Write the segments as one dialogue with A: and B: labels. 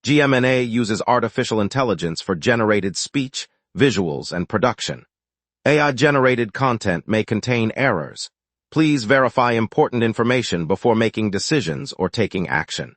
A: gmna uses artificial intelligence for generated speech, visuals, and production. AI-generated content may contain errors. Please verify important information before making decisions or taking action.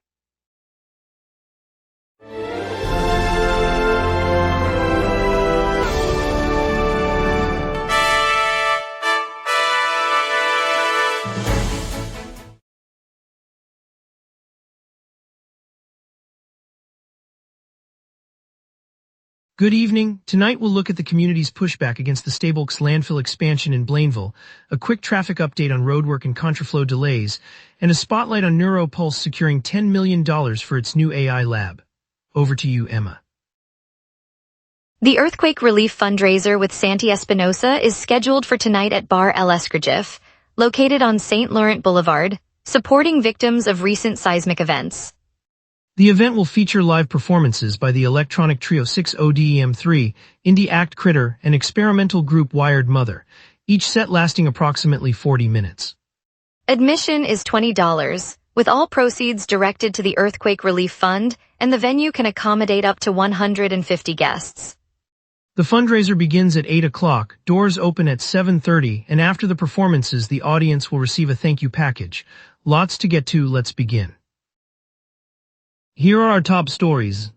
B: Good evening. Tonight we'll look at the community's pushback against the Stabolks landfill expansion in Blainville, a quick traffic update on roadwork and contraflow delays, and a spotlight on NeuroPulse securing $10 million for its new AI lab. Over to you, Emma.
C: The Earthquake Relief Fundraiser with Santi Espinosa is scheduled for tonight at Bar El Escragif, located on St. Laurent Boulevard, supporting victims of recent seismic events.
B: The event will feature live performances by the electronic trio 6ODEM3, indie act Critter, and experimental group Wired Mother, each set lasting approximately 40 minutes.
C: Admission is $20, with all proceeds directed to the Earthquake Relief Fund, and the venue can accommodate up to 150 guests.
B: The fundraiser begins at 8 o'clock, doors open at 7:30, and after the performances the audience will receive a thank you package. Lots to get to, let's begin. Here are our top stories.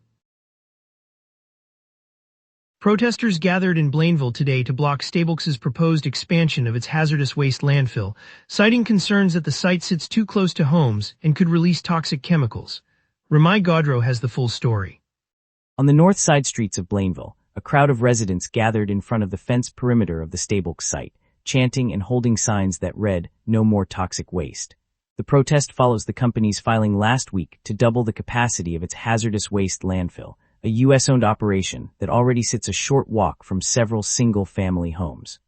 B: Protesters gathered in Blainville today to block Stabolks' proposed expansion of its hazardous waste landfill, citing concerns that the site sits too close to homes and could release toxic chemicals. Ramai Godro has the full story.
D: On the north side streets of Blainville, a crowd of residents gathered in front of the fenced perimeter of the Stabolks site, chanting and holding signs that read, "No more toxic waste." The protest follows the company's filing last week to double the capacity of its hazardous waste landfill, a U.S.-owned operation that already sits a short walk from several single-family homes.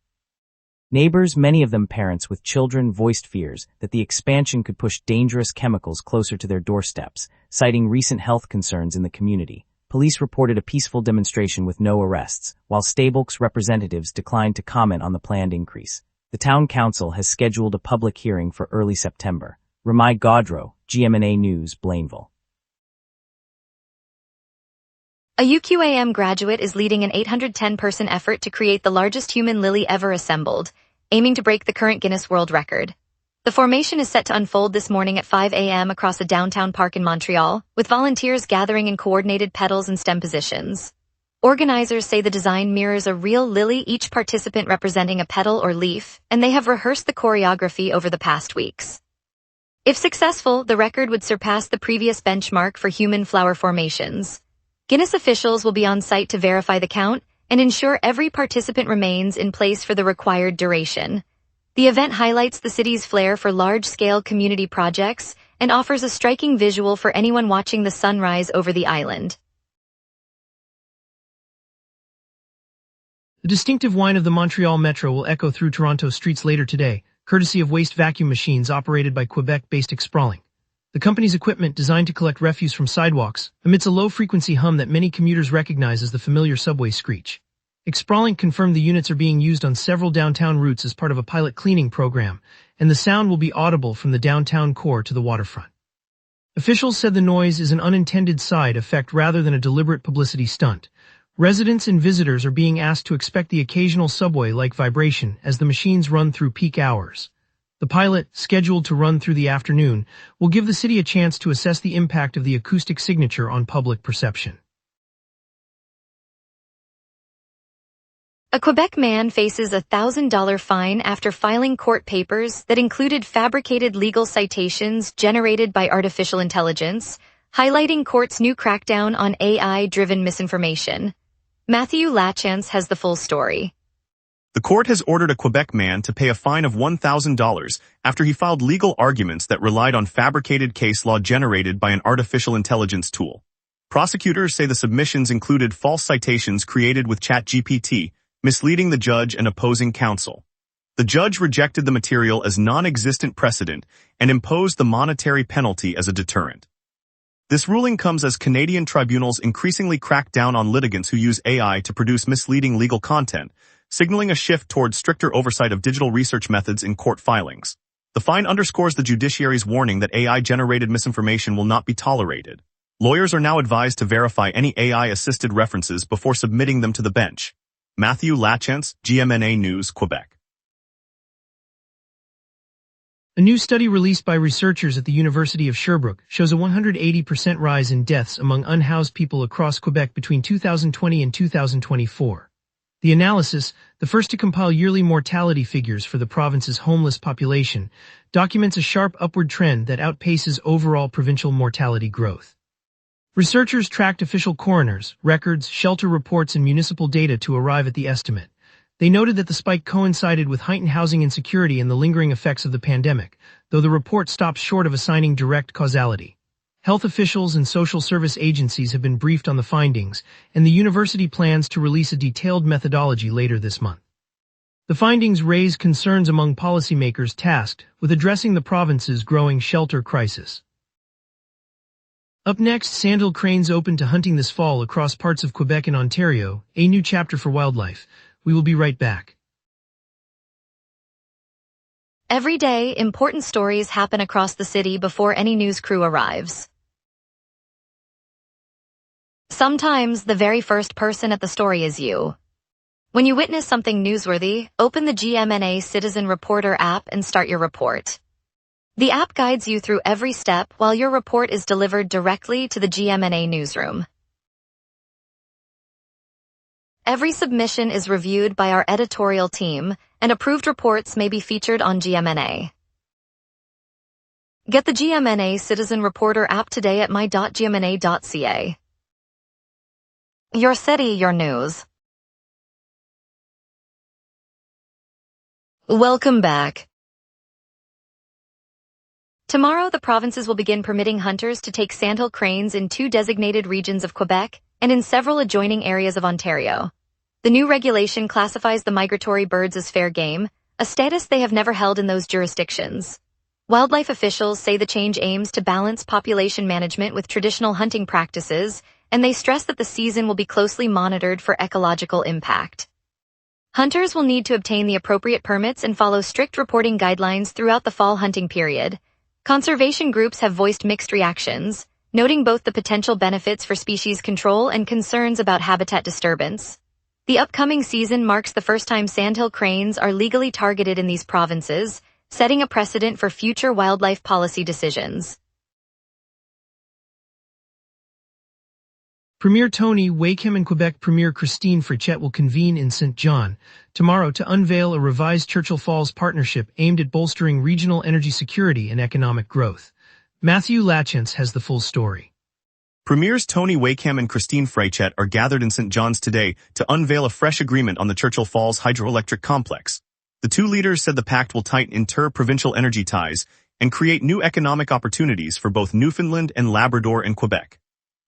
D: Neighbors, many of them parents with children, voiced fears that the expansion could push dangerous chemicals closer to their doorsteps, citing recent health concerns in the community. Police reported a peaceful demonstration with no arrests, while Stabolks representatives declined to comment on the planned increase. The town council has scheduled a public hearing for early September. Ramai Godro, GMNA News, Blainville.
C: A UQAM graduate is leading an 810-person effort to create the largest human lily ever assembled, aiming to break the current Guinness World Record. The formation is set to unfold this morning at 5 a.m. across a downtown park in Montreal, with volunteers gathering in coordinated petals and stem positions. Organizers say the design mirrors a real lily, each participant representing a petal or leaf, and they have rehearsed the choreography over the past weeks. If successful, the record would surpass the previous benchmark for human flower formations. Guinness officials will be on site to verify the count and ensure every participant remains in place for the required duration. The event highlights the city's flair for large-scale community projects and offers a striking visual for anyone watching the sunrise over the island.
B: The distinctive whine of the Montreal Metro will echo through Toronto streets later today, courtesy of waste vacuum machines operated by Quebec-based Expralink. The company's equipment, designed to collect refuse from sidewalks, emits a low-frequency hum that many commuters recognize as the familiar subway screech. Expralink confirmed the units are being used on several downtown routes as part of a pilot cleaning program, and the sound will be audible from the downtown core to the waterfront. Officials said the noise is an unintended side effect rather than a deliberate publicity stunt. Residents and visitors are being asked to expect the occasional subway-like vibration as the machines run through peak hours. The pilot, scheduled to run through the afternoon, will give the city a chance to assess the impact of the acoustic signature on public perception.
C: A Quebec man faces a $1,000 fine after filing court papers that included fabricated legal citations generated by artificial intelligence, highlighting court's new crackdown on AI-driven misinformation. Matthew Lachance has the full story.
E: The court has ordered a Quebec man to pay a fine of $1,000 after he filed legal arguments that relied on fabricated case law generated by an artificial intelligence tool. Prosecutors say the submissions included false citations created with ChatGPT, misleading the judge and opposing counsel. The judge rejected the material as non-existent precedent and imposed the monetary penalty as a deterrent. This ruling comes as Canadian tribunals increasingly crack down on litigants who use AI to produce misleading legal content, signaling a shift towards stricter oversight of digital research methods in court filings. The fine underscores the judiciary's warning that AI-generated misinformation will not be tolerated. Lawyers are now advised to verify any AI-assisted references before submitting them to the bench. Matthew Lachance, GMNA News, Quebec.
B: A new study released by researchers at the University of Sherbrooke shows a 180% rise in deaths among unhoused people across Quebec between 2020 and 2024. The analysis, the first to compile yearly mortality figures for the province's homeless population, documents a sharp upward trend that outpaces overall provincial mortality growth. Researchers tracked official coroners, records, shelter reports, and municipal data to arrive at the estimate. They noted that the spike coincided with heightened housing insecurity and the lingering effects of the pandemic, though the report stops short of assigning direct causality. Health officials and social service agencies have been briefed on the findings, and the university plans to release a detailed methodology later this month. The findings raise concerns among policymakers tasked with addressing the province's growing shelter crisis. Up next, sandhill cranes open to hunting this fall across parts of Quebec and Ontario, a new chapter for wildlife. We will be right back.
C: Every day, important stories happen across the city before any news crew arrives. Sometimes, the very first person at the story is you. When you witness something newsworthy, open the GMNA Citizen Reporter app and start your report. The app guides you through every step while your report is delivered directly to the GMNA newsroom. Every submission is reviewed by our editorial team, and approved reports may be featured on GMNA. Get the GMNA Citizen Reporter app today at my.gmna.ca. Your city, your news. Welcome back. Tomorrow, the provinces will begin permitting hunters to take sandhill cranes in 2 designated regions of Quebec and in several adjoining areas of Ontario. The new regulation classifies the migratory birds as fair game, a status they have never held in those jurisdictions. Wildlife officials say the change aims to balance population management with traditional hunting practices, and they stress that the season will be closely monitored for ecological impact. Hunters will need to obtain the appropriate permits and follow strict reporting guidelines throughout the fall hunting period. Conservation groups have voiced mixed reactions, noting both the potential benefits for species control and concerns about habitat disturbance. The upcoming season marks the first time sandhill cranes are legally targeted in these provinces, setting a precedent for future wildlife policy decisions.
B: Premier Tony Wakeham and Quebec Premier Christine Fréchette will convene in St. John tomorrow to unveil a revised Churchill Falls partnership aimed at bolstering regional energy security and economic growth. Matthew Lachance has the full story.
E: Premiers Tony Wakeham and Christine Fréchette are gathered in St. John's today to unveil a fresh agreement on the Churchill Falls hydroelectric complex. The two leaders said the pact will tighten inter-provincial energy ties and create new economic opportunities for both Newfoundland and Labrador and Quebec.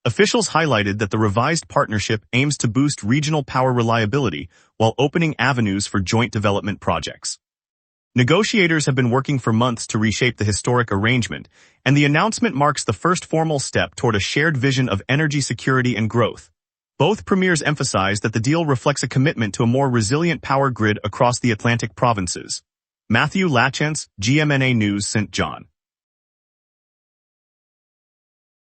E: Officials highlighted that the revised partnership aims to boost regional power reliability while opening avenues for joint development projects. Negotiators have been working for months to reshape the historic arrangement, and the announcement marks the first formal step toward a shared vision of energy security and growth. Both premiers emphasized that the deal reflects a commitment to a more resilient power grid across the Atlantic provinces. Matthew Lachance, GMNA News, St. John.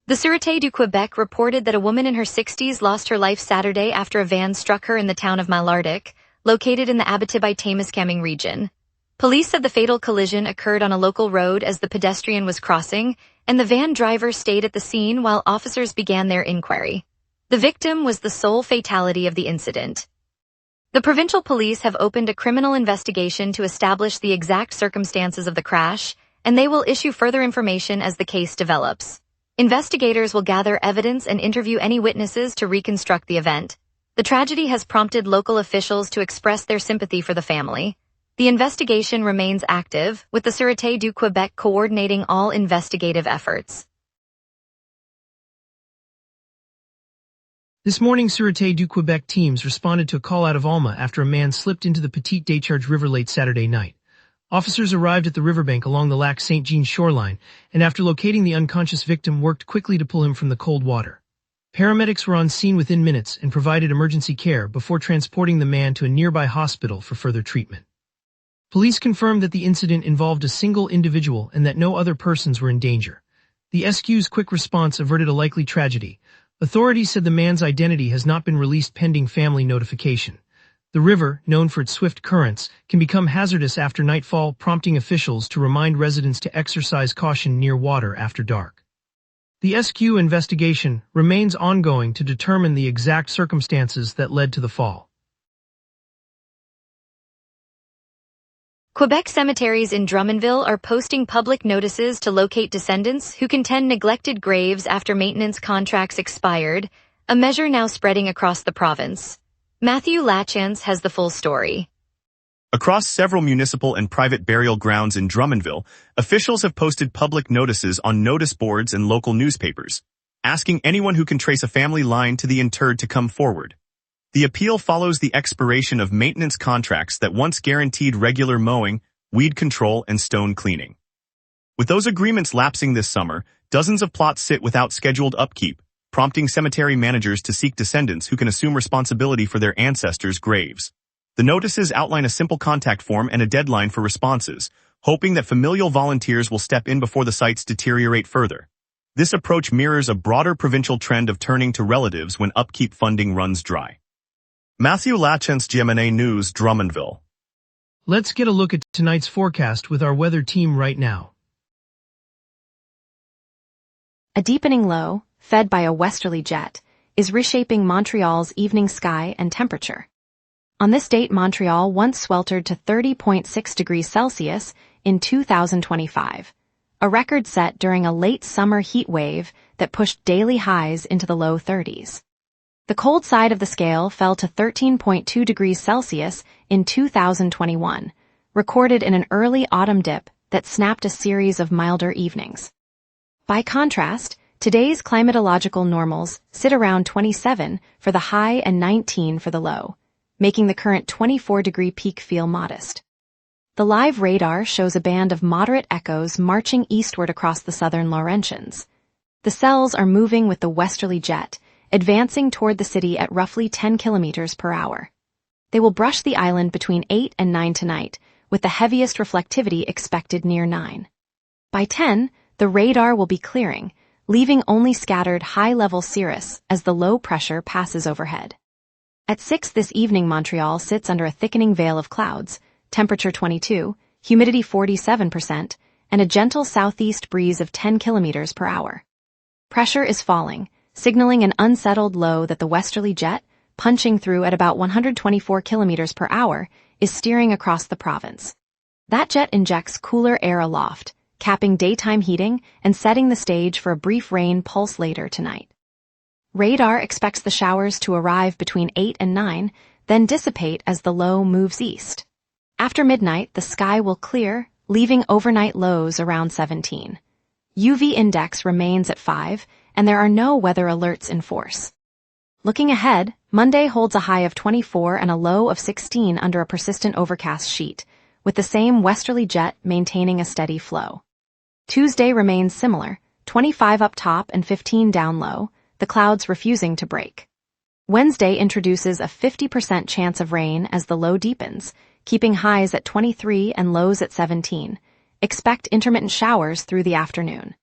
C: The Sûreté du Québec reported that a woman in her 60s lost her life Saturday after a van struck her in the town of Malartic, located in the Abitibi-Témiscamingue region. Police said the fatal collision occurred on a local road as the pedestrian was crossing, and the van driver stayed at the scene while officers began their inquiry. The victim was the sole fatality of the incident. The provincial police have opened a criminal investigation to establish the exact circumstances of the crash, and they will issue further information as the case develops. Investigators will gather evidence and interview any witnesses to reconstruct the event. The tragedy has prompted local officials to express their sympathy for the family. The investigation remains active, with the Sûreté du Québec coordinating all investigative efforts.
B: This morning, Sûreté du Québec teams responded to a call out of Alma after a man slipped into the Petite Décharge River late Saturday night. Officers arrived at the riverbank along the Lac Saint-Jean shoreline, and after locating the unconscious victim, worked quickly to pull him from the cold water. Paramedics were on scene within minutes and provided emergency care before transporting the man to a nearby hospital for further treatment. Police confirmed that the incident involved a single individual and that no other persons were in danger. The SQ's quick response averted a likely tragedy. Authorities said the man's identity has not been released pending family notification. The river, known for its swift currents, can become hazardous after nightfall, prompting officials to remind residents to exercise caution near water after dark. The SQ investigation remains ongoing to determine the exact circumstances that led to the fall.
C: Quebec cemeteries in Drummondville are posting public notices to locate descendants who contend neglected graves after maintenance contracts expired, a measure now spreading across the province. Matthew Lachance has the full story.
E: Across several municipal and private burial grounds in Drummondville, officials have posted public notices on notice boards and local newspapers, asking anyone who can trace a family line to the interred to come forward. The appeal follows the expiration of maintenance contracts that once guaranteed regular mowing, weed control, and stone cleaning. With those agreements lapsing this summer, dozens of plots sit without scheduled upkeep, prompting cemetery managers to seek descendants who can assume responsibility for their ancestors' graves. The notices outline a simple contact form and a deadline for responses, hoping that familial volunteers will step in before the sites deteriorate further. This approach mirrors a broader provincial trend of turning to relatives when upkeep funding runs dry. Matthew Lachance, GMNA News, Drummondville.
B: Let's get a look at tonight's forecast with our weather team right now.
F: A deepening low, fed by a westerly jet, is reshaping Montreal's evening sky and temperature. On this date, Montreal once sweltered to 30.6 degrees Celsius in 2025, a record set during a late summer heat wave that pushed daily highs into the low 30s. The cold side of the scale fell to 13.2 degrees Celsius in 2021, recorded in an early autumn dip that snapped a series of milder evenings. By contrast, today's climatological normals sit around 27 for the high and 19 for the low, making the current 24-degree peak feel modest. The live radar shows a band of moderate echoes marching eastward across the southern Laurentians. The cells are moving with the westerly jet, advancing toward the city at roughly 10 kilometers per hour. They will brush the island between 8 and 9 tonight, with the heaviest reflectivity expected near 9. By 10, the radar will be clearing, leaving only scattered high-level cirrus as the low pressure passes overhead. At 6 this evening, Montreal sits under a thickening veil of clouds, temperature 22, humidity 47%, and a gentle southeast breeze of 10 kilometers per hour. Pressure is falling, signaling an unsettled low that the westerly jet, punching through at about 124 kilometers per hour, is steering across the province. That jet injects cooler air aloft, capping daytime heating and setting the stage for a brief rain pulse later tonight. Radar expects the showers to arrive between 8 and 9, then dissipate as the low moves east. After midnight, the sky will clear, leaving overnight lows around 17. UV index remains at 5, and there are no weather alerts in force. Looking ahead, Monday holds a high of 24 and a low of 16 under a persistent overcast sheet, with the same westerly jet maintaining a steady flow. Tuesday remains similar, 25 up top and 15 down low, the clouds refusing to break. Wednesday introduces a 50% chance of rain as the low deepens, keeping highs at 23 and lows at 17. Expect intermittent showers through the afternoon.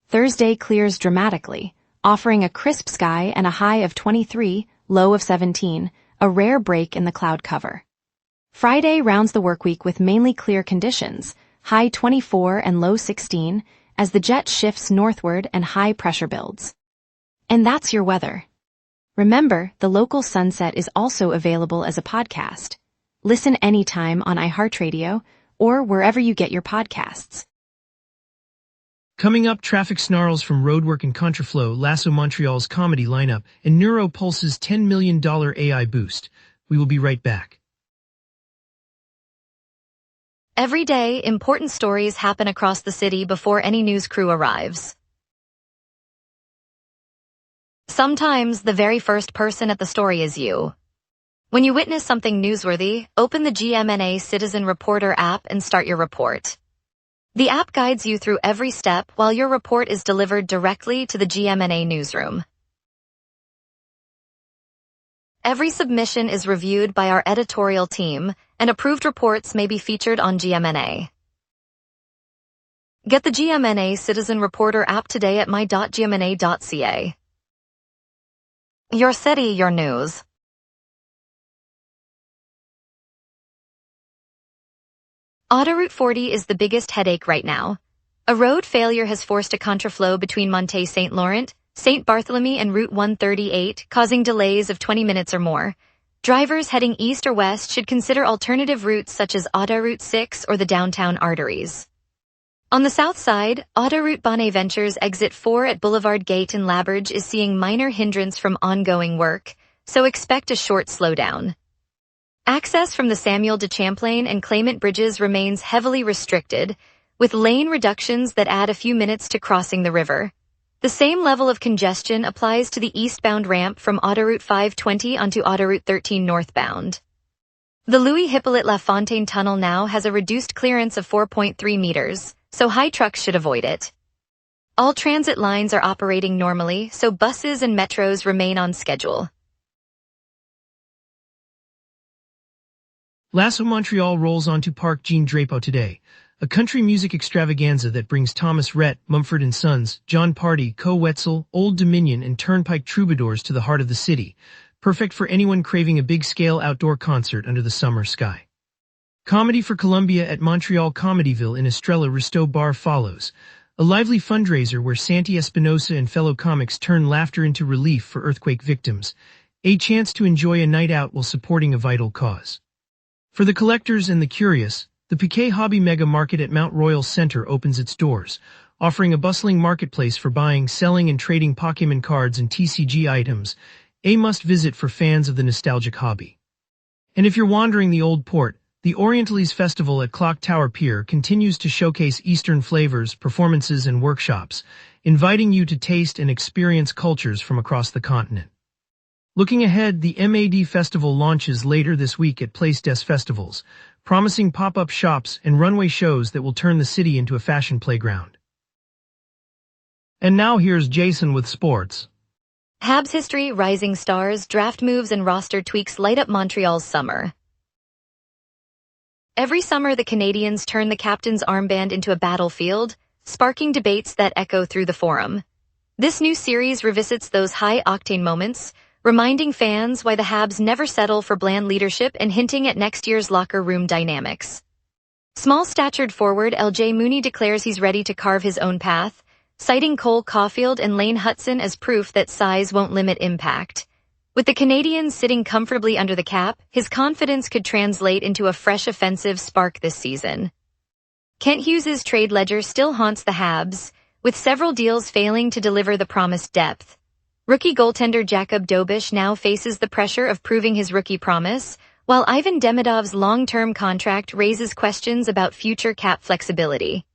F: Thursday clears dramatically, offering a crisp sky and a high of 23, low of 17, a rare break in the cloud cover. Friday rounds the workweek with mainly clear conditions, high 24 and low 16, as the jet shifts northward and high pressure builds. And that's your weather. Remember, the local sunset is also available as a podcast. Listen anytime on iHeartRadio or wherever you get your podcasts.
B: Coming up, traffic snarls from roadwork and contraflow, Lasso Montreal's comedy lineup, and NeuroPulse's $10 million AI boost. We will be right back.
C: Every day, important stories happen across the city before any news crew arrives. Sometimes the very first person at the story is you. When you witness something newsworthy, open the GMNA Citizen Reporter app and start your report. The app guides you through every step while your report is delivered directly to the GMNA newsroom. Every submission is reviewed by our editorial team, and approved reports may be featured on GMNA. Get the GMNA Citizen Reporter app today at my.gmna.ca. Your city, your news. Autoroute 40 is the biggest headache right now. A road failure has forced a contraflow between Monte St. Laurent, St. Barthélemy and Route 138, causing delays of 20 minutes or more. Drivers heading east or west should consider alternative routes such as Autoroute 6 or the downtown arteries. On the south side, Autoroute Bonaventures exit 4 at Boulevard Gate in Labridge is seeing minor hindrance from ongoing work, so expect a short slowdown. Access from the Samuel de Champlain and Claimant bridges remains heavily restricted, with lane reductions that add a few minutes to crossing the river. The same level of congestion applies to the eastbound ramp from Autoroute 520 onto Autoroute 13 northbound. The Louis-Hippolyte Lafontaine tunnel now has a reduced clearance of 4.3 meters, so high trucks should avoid it. All transit lines are operating normally, so buses and metros remain on schedule.
B: Lasso Montreal rolls onto Parc Jean Drapeau today, a country music extravaganza that brings Thomas Rhett, Mumford & Sons, John Party, Co Wetzel, Old Dominion and Turnpike troubadours to the heart of the city, perfect for anyone craving a big-scale outdoor concert under the summer sky. Comedy for Columbia at Montreal Comedyville in Estrella Risteau Bar follows, a lively fundraiser where Santi Espinosa and fellow comics turn laughter into relief for earthquake victims, a chance to enjoy a night out while supporting a vital cause. For the collectors and the curious, the Piquet Hobby Mega Market at Mount Royal Center opens its doors, offering a bustling marketplace for buying, selling and trading Pokémon cards and TCG items, a must-visit for fans of the nostalgic hobby. And if you're wandering the Old Port, the Orientalese Festival at Clock Tower Pier continues to showcase Eastern flavors, performances, and workshops, inviting you to taste and experience cultures from across the continent. Looking ahead, the MAD Festival launches later this week at Place des Festivals, promising pop-up shops and runway shows that will turn the city into a fashion playground. And now here's Jason with sports.
C: Habs history, rising stars, draft moves and roster tweaks light up Montreal's summer. Every summer, the Canadiens turn the captain's armband into a battlefield, sparking debates that echo through the forum. This new series revisits those high-octane moments, reminding fans why the Habs never settle for bland leadership and hinting at next year's locker room dynamics. Small-statured forward LJ Mooney declares he's ready to carve his own path, citing Cole Caulfield and Lane Hutson as proof that size won't limit impact. With the Canadiens sitting comfortably under the cap, his confidence could translate into a fresh offensive spark this season. Kent Hughes' trade ledger still haunts the Habs, with several deals failing to deliver the promised depth. Rookie goaltender Jakub Dobish now faces the pressure of proving his rookie promise, while Ivan Demidov's long-term contract raises questions about future cap flexibility.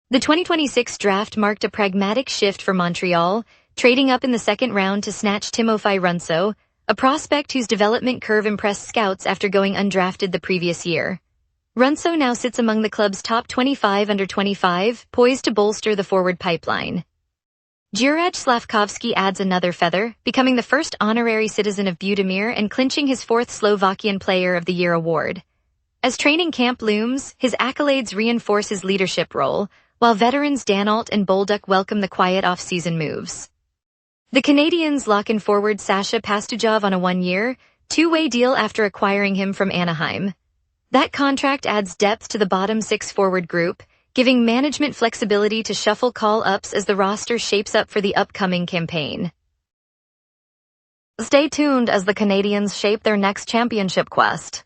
C: The 2026 draft marked a pragmatic shift for Montreal, trading up in the second round to snatch Timofey Runso, a prospect whose development curve impressed scouts after going undrafted the previous year. Runso now sits among the club's top 25 under 25, poised to bolster the forward pipeline. Juraj Slavkovsky adds another feather, becoming the first honorary citizen of Budimir and clinching his fourth Slovakian Player of the Year award. As training camp looms, his accolades reinforce his leadership role, while veterans Danault and Bolduc welcome the quiet off-season moves. The Canadiens lock in forward Sasha Pastujov on a one-year, two-way deal after acquiring him from Anaheim. That contract adds depth to the bottom six forward group, giving management flexibility to shuffle call-ups as the roster shapes up for the upcoming campaign. Stay tuned as the Canadiens shape their next championship quest.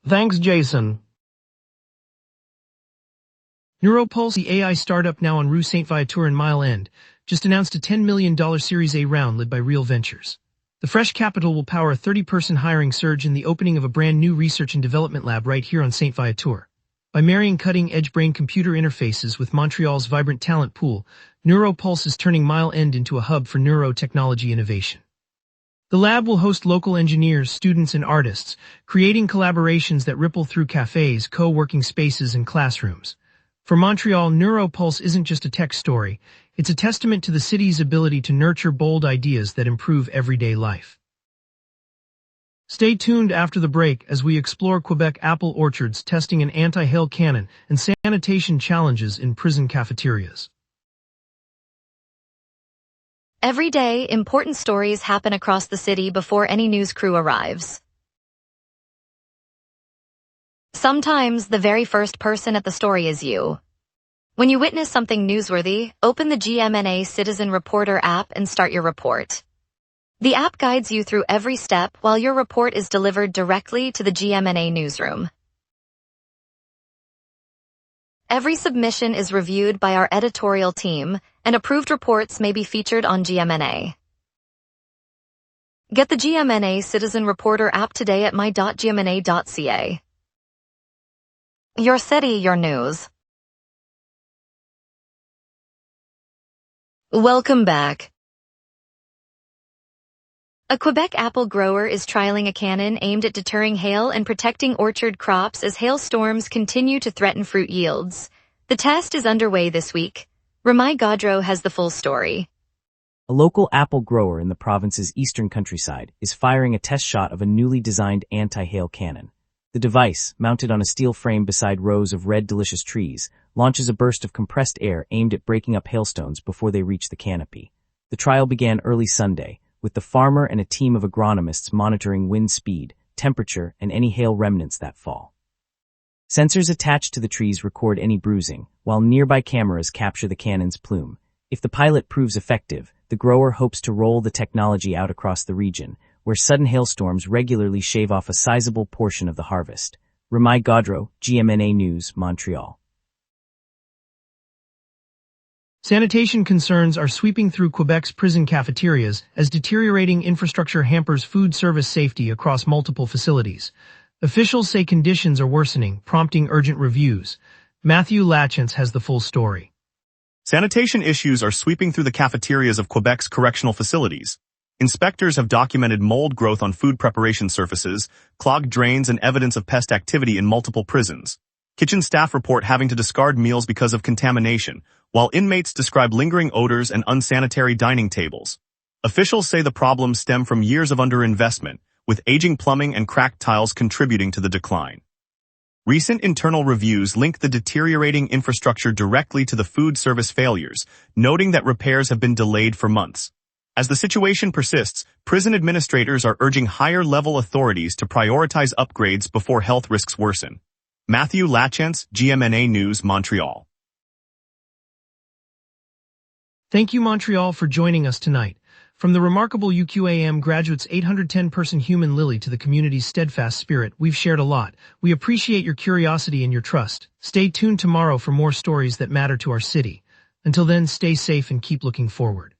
B: Thanks, Jason. Neuropulse, the AI startup now on Rue Saint-Viateur in Mile End, just announced a $10 million Series A round led by Real Ventures. The fresh capital will power a 30-person hiring surge in the opening of a brand new research and development lab right here on Saint-Viateur. By marrying cutting-edge brain-computer interfaces with Montreal's vibrant talent pool, Neuropulse is turning Mile End into a hub for neurotechnology innovation. The lab will host local engineers, students, and artists, creating collaborations that ripple through cafes, co-working spaces, and classrooms. For Montreal, Neuropulse isn't just a tech story, it's a testament to the city's ability to nurture bold ideas that improve everyday life. Stay tuned after the break as we explore Quebec apple orchards testing an anti-hail cannon and sanitation challenges in prison cafeterias.
C: Every day, important stories happen across the city before any news crew arrives. Sometimes the very first person at the story is you. When you witness something newsworthy, open the GMNA Citizen Reporter app and start your report. The app guides you through every step while your report is delivered directly to the GMNA newsroom. Every submission is reviewed by our editorial team, and approved reports may be featured on GMNA. Get the GMNA Citizen Reporter app today at my.gmna.ca. Your city, your news. Welcome back. A Quebec apple grower is trialing a cannon aimed at deterring hail and protecting orchard crops as hailstorms continue to threaten fruit yields. The test is underway this week. Ramai Gaudreau has the full story.
D: A local apple grower in the province's eastern countryside is firing a test shot of a newly designed anti-hail cannon. The device, mounted on a steel frame beside rows of red delicious trees, launches a burst of compressed air aimed at breaking up hailstones before they reach the canopy. The trial began early Sunday, with the farmer and a team of agronomists monitoring wind speed, temperature, and any hail remnants that fall. Sensors attached to the trees record any bruising, while nearby cameras capture the cannon's plume. If the pilot proves effective, the grower hopes to roll the technology out across the region, where sudden hailstorms regularly shave off a sizable portion of the harvest. Ramai Gaudreau, GMNA News, Montreal.
B: Sanitation concerns are sweeping through Quebec's prison cafeterias as deteriorating infrastructure hampers food service safety across multiple facilities. Officials say conditions are worsening, prompting urgent reviews. Matthew Lachance has the full story.
E: Sanitation issues are sweeping through the cafeterias of Quebec's correctional facilities. Inspectors have documented mold growth on food preparation surfaces, clogged drains, and evidence of pest activity in multiple prisons. Kitchen staff report having to discard meals because of contamination, while inmates describe lingering odors and unsanitary dining tables. Officials say the problems stem from years of underinvestment, with aging plumbing and cracked tiles contributing to the decline. Recent internal reviews link the deteriorating infrastructure directly to the food service failures, noting that repairs have been delayed for months. As the situation persists, prison administrators are urging higher-level authorities to prioritize upgrades before health risks worsen. Matthew Lachance, GMNA News, Montreal.
B: Thank you, Montreal, for joining us tonight. From the remarkable UQAM graduates' 810-person human lily to the community's steadfast spirit, we've shared a lot. We appreciate your curiosity and your trust. Stay tuned tomorrow for more stories that matter to our city. Until then, stay safe and keep looking forward.